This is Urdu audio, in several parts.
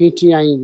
PTI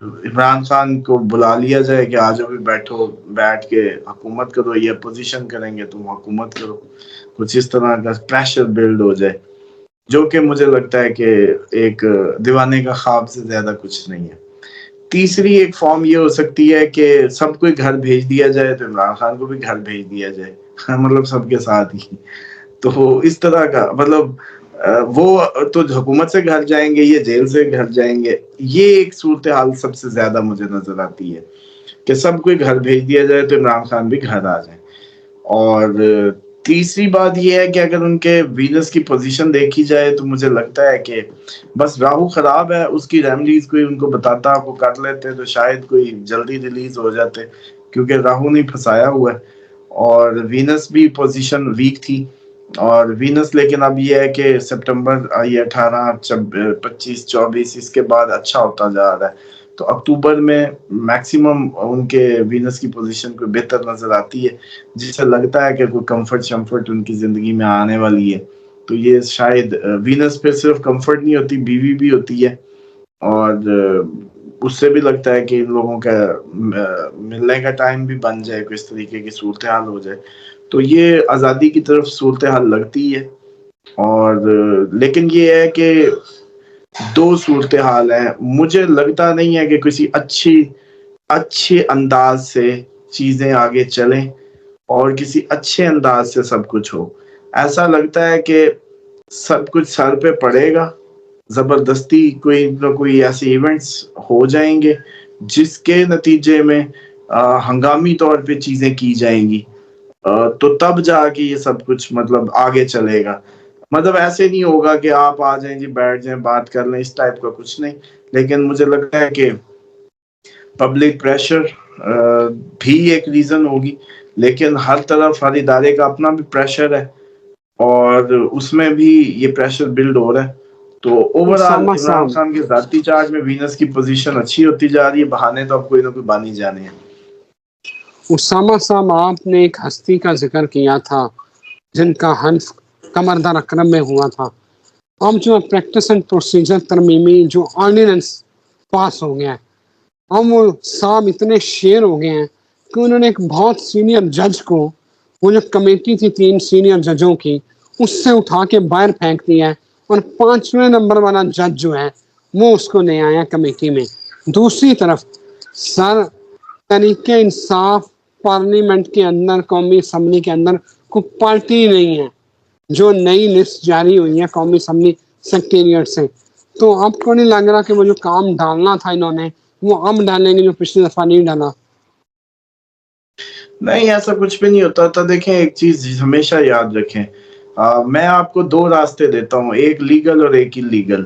عمران خان کو بلا لیا جائے کہ آج بھی بیٹھو، بیٹھ کے حکومت کرو، یہ اپوزیشن کریں گے تم حکومت کرو، کچھ اس طرح کا پریشر بلڈ ہو جائے، جو کہ مجھے لگتا ہے کہ ایک دیوانے کا خواب سے زیادہ کچھ نہیں ہے۔ تیسری ایک فارم یہ ہو سکتی ہے کہ سب کو گھر بھیج دیا جائے، تو عمران خان کو بھی گھر بھیج دیا جائے مطلب سب کے ساتھ ہی، تو اس طرح کا مطلب وہ تو حکومت سے گھر جائیں گے، یہ جیل سے گھر جائیں گے۔ یہ ایک صورتحال سب سے زیادہ مجھے نظر آتی ہے کہ سب کو گھر بھیج دیا جائے تو عمران خان بھی گھر آ جائیں۔ اور تیسری بات یہ ہے کہ اگر ان کے وینس کی پوزیشن دیکھی جائے تو مجھے لگتا ہے کہ بس راہو خراب ہے، اس کی ریمڈیز کوئی ان کو بتاتا، وہ کر لیتے تو شاید کوئی جلدی ریلیز ہو جاتے، کیونکہ راہو نے پھنسایا ہوا ہے، اور وینس بھی پوزیشن ویک تھی، اور وینس لیکن اب یہ ہے کہ سپٹمبر یہ 18 25 24 اس کے بعد اچھا ہوتا جا رہا ہے، تو اکتوبر میں میکسیمم ان کے وینس کی پوزیشن کوئی بہتر نظر آتی ہے، جس سے لگتا ہے کہ کوئی کمفرٹ شمفرٹ ان کی زندگی میں آنے والی ہے۔ تو یہ شاید وینس پہ صرف کمفرٹ نہیں ہوتی، بیوی بھی ہوتی ہے، اور اس سے بھی لگتا ہے کہ ان لوگوں کا ملنے کا ٹائم بھی بن جائے، کوئی اس طریقے کی صورتحال ہو جائے، تو یہ آزادی کی طرف صورتحال لگتی ہے۔ اور لیکن یہ ہے کہ دو صورتحال ہیں، مجھے لگتا نہیں ہے کہ کسی اچھے انداز سے چیزیں آگے چلیں اور کسی اچھے انداز سے سب کچھ ہو۔ ایسا لگتا ہے کہ سب کچھ سر پہ پڑے گا، زبردستی کوئی نہ کوئی ایسے ایونٹس ہو جائیں گے جس کے نتیجے میں ہنگامی طور پہ چیزیں کی جائیں گی، تو تب جا کے یہ سب کچھ مطلب آگے چلے گا۔ مطلب ایسے نہیں ہوگا کہ آپ آ جائیں جی بیٹھ جائیں بات کر لیں، اس ٹائپ کا کچھ نہیں، لیکن مجھے لگتا ہے کہ پبلک پریشر بھی ایک ریزن ہوگی، لیکن ہر طرف ہر ادارے کا اپنا بھی پریشر ہے، اور اس میں بھی یہ پریشر بلڈ ہو رہا ہے۔ تو اوورآل اسامہ عمران صاحب، خان کے ذاتی چارج میں وینس کی پوزیشن اچھی ہوتی جا رہی ہے، بہانے تو اب کوئی نہ کوئی بن ہی جانے ہیں۔ اسامہ صاحب، آپ نے ایک ہستی کا ذکر کیا تھا جن کا حنف قمر در اکرم میں ہوا تھا۔ اب جو پریکٹس اینڈ پروسیجر ترمیمی جو آرڈیننس پاس ہو گیا ہے، اب وہ صاحب اتنے شیر ہو گئے ہیں کہ انہوں نے ایک بہت سینئر جج کو، وہ جو کمیٹی تھی 3 سینئر ججوں کی، اس سے اٹھا کے باہر پھینک دیا ہے، اور 5ویں نمبر والا جج جو ہے وہ اس کو لے آیا کمیٹی میں۔ دوسری طرف سر تحریک انصاف پارلیمنٹ کے اندر، قومی اسمبلی کے اندر کوئی پارٹی نہیں ہے، جو نئی لسٹ جاری ہوئی ہے قومی اسمبلی سیکریٹریٹ سے، تو اب کو نہیں لگ رہا کہ وہ جو کام ڈالنا تھا انہوں نے وہ اب ڈالیں گے جو پچھلی دفعہ نہیں ڈالا؟ نہیں، ایسا کچھ بھی نہیں ہوتا تھا۔ دیکھیں ایک چیز ہمیشہ یاد رکھیں، میں آپ کو 2 راستے دیتا ہوں، ایک لیگل اور ایک انلیگل،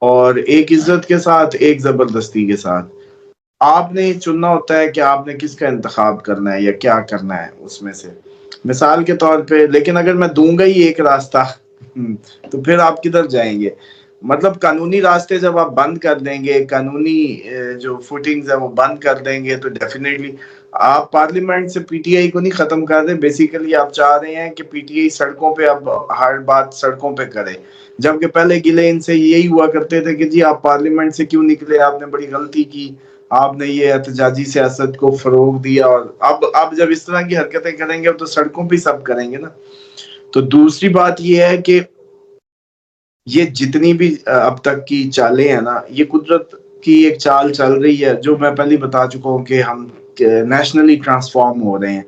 اور ایک عزت کے ساتھ، ایک زبردستی کے ساتھ۔ آپ نے یہ چننا ہوتا ہے کہ آپ نے کس کا انتخاب کرنا ہے یا کیا کرنا ہے اس میں سے، مثال کے طور پہ۔ لیکن اگر میں دوں گا ہی ایک راستہ تو پھر آپ کدھر جائیں گے؟ مطلب قانونی راستے جب آپ بند کر دیں گے، قانونی جو فوٹنگز ہیں وہ بند کر دیں گے، تو ڈیفینیٹلی آپ پارلیمنٹ سے پی ٹی آئی کو نہیں ختم کر رہے، بیسیکلی آپ چاہ رہے ہیں کہ پی ٹی آئی سڑکوں پہ اب ہر بات سڑکوں پہ کرے، جبکہ پہلے گلے ان سے یہی ہوا کرتے تھے کہ جی آپ پارلیمنٹ سے کیوں نکلے، آپ نے بڑی غلطی کی، آپ نے یہ احتجاجی سیاست کو فروغ دیا، اور اب جب اس طرح کی حرکتیں کریں گے تو سڑکوں پہ سب کریں گے نا۔ تو دوسری بات یہ ہے کہ یہ جتنی بھی اب تک کی چالیں ہیں نا، یہ قدرت کی ایک چال چل رہی ہے، جو میں پہلے بتا چکا ہوں کہ ہم نیشنلی ٹرانسفارم ہو رہے ہیں،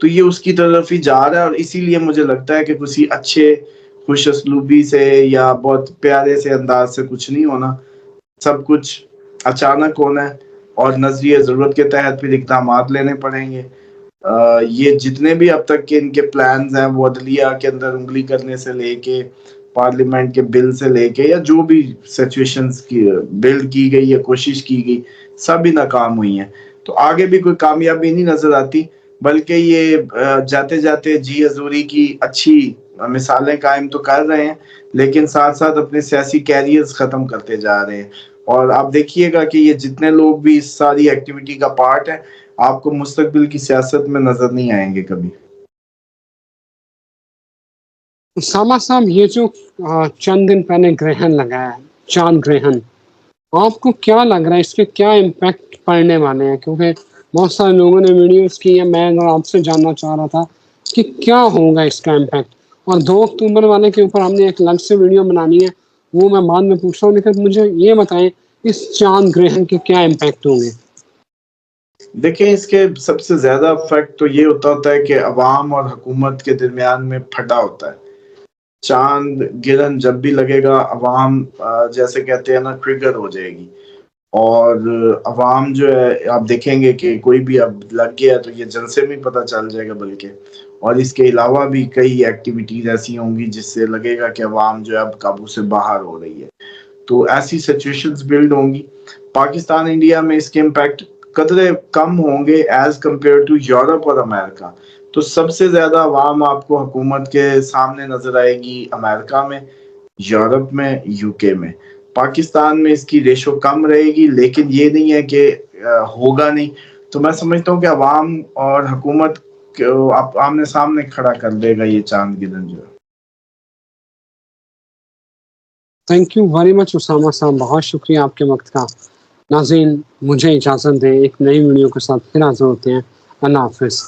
تو یہ اس کی طرف ہی جا رہا ہے، اور اسی لیے مجھے لگتا ہے کہ کسی اچھے خوش اسلوبی سے یا بہت پیارے سے انداز سے کچھ نہیں ہونا، سب کچھ اچانک ہونا ہے، اور نظریہ ضرورت کے تحت پھر اقدامات لینے پڑیں گے۔ یہ جتنے بھی اب تک کے ان کے پلانز ہیں، وہ عدلیہ کے اندر انگلی کرنے سے لے کے پارلیمنٹ کے بل سے لے کے، یا جو بھی سچویشنز کی بلڈ کی گئی یا کوشش کی گئی، سب ہی ناکام ہوئی ہیں، تو آگے بھی کوئی کامیابی نہیں نظر آتی، بلکہ یہ جاتے جاتے جی حضوری کی اچھی مثالیں قائم تو کر رہے ہیں، لیکن ساتھ ساتھ اپنے سیاسی کیریئرز ختم کرتے جا رہے ہیں۔ اور آپ دیکھیے گا کہ یہ جتنے لوگ بھی اس ساری ایکٹیویٹی کا پارٹ ہے، آپ کو مستقبل کی سیاست میں نظر نہیں آئیں گے کبھی۔ اسامہ صاحب، یہ جو چند دن پہلے گرہن لگا ہے، چاند گرہن، آپ کو کیا لگ رہا ہے اس کے کیا امپیکٹ پڑنے والے ہیں؟ کیونکہ بہت سارے لوگوں نے ویڈیوز کی ہیں، میں آپ سے جاننا چاہ رہا تھا کہ کیا ہوگا اس کا امپیکٹ. اور 2 اکتوبر والے کے اوپر ہم نے ایک الگ سے ویڈیو بنانی ہے، وہ میں بعد میں پوچھ رہا ہوں، لیکن مجھے یہ بتائیں اس چاند گرہن کے کیا امپیکٹ ہوں گے؟ دیکھیں اس کے سب سے زیادہ افیکٹ تو یہ ہوتا ہے کہ عوام اور حکومت کے درمیان میں پھٹا ہوتا ہے. چاند گرہن جب بھی لگے گا، عوام جیسے کہتے ہیں نا ٹریگر ہو جائے گی، اور عوام جو ہے آپ دیکھیں گے کہ کوئی بھی اب لگ گیا تو یہ جن سے بھی پتہ چل جائے گا. بلکہ اور اس کے علاوہ بھی کئی ایکٹیویٹیز ایسی ہوں گی جس سے لگے گا کہ عوام جو ہے اب قابو سے باہر ہو رہی ہے. تو ایسی سچویشنز بلڈ ہوں گی. پاکستان انڈیا میں اس کے امپیکٹ قدرے کم ہوں گے ایز کمپیئر ٹو یورپ اور امریکہ. تو سب سے زیادہ عوام آپ کو حکومت کے سامنے نظر آئے گی امریکہ میں، یورپ میں، یو کے میں. پاکستان میں اس کی ریشو کم رہے گی، لیکن یہ نہیں ہے کہ ہوگا نہیں. تو میں سمجھتا ہوں کہ عوام اور حکومت آمنے سامنے کھڑا کر دے گا یہ چاند گرہن جو ہے. Thank you very much Osama صاحب، بہت شکریہ آپ کے وقت کا. ناظرین مجھے اجازت دیں، ایک نئی ویڈیو کے ساتھ پھر حاضر ہوتے ہیں. اللہ حافظ.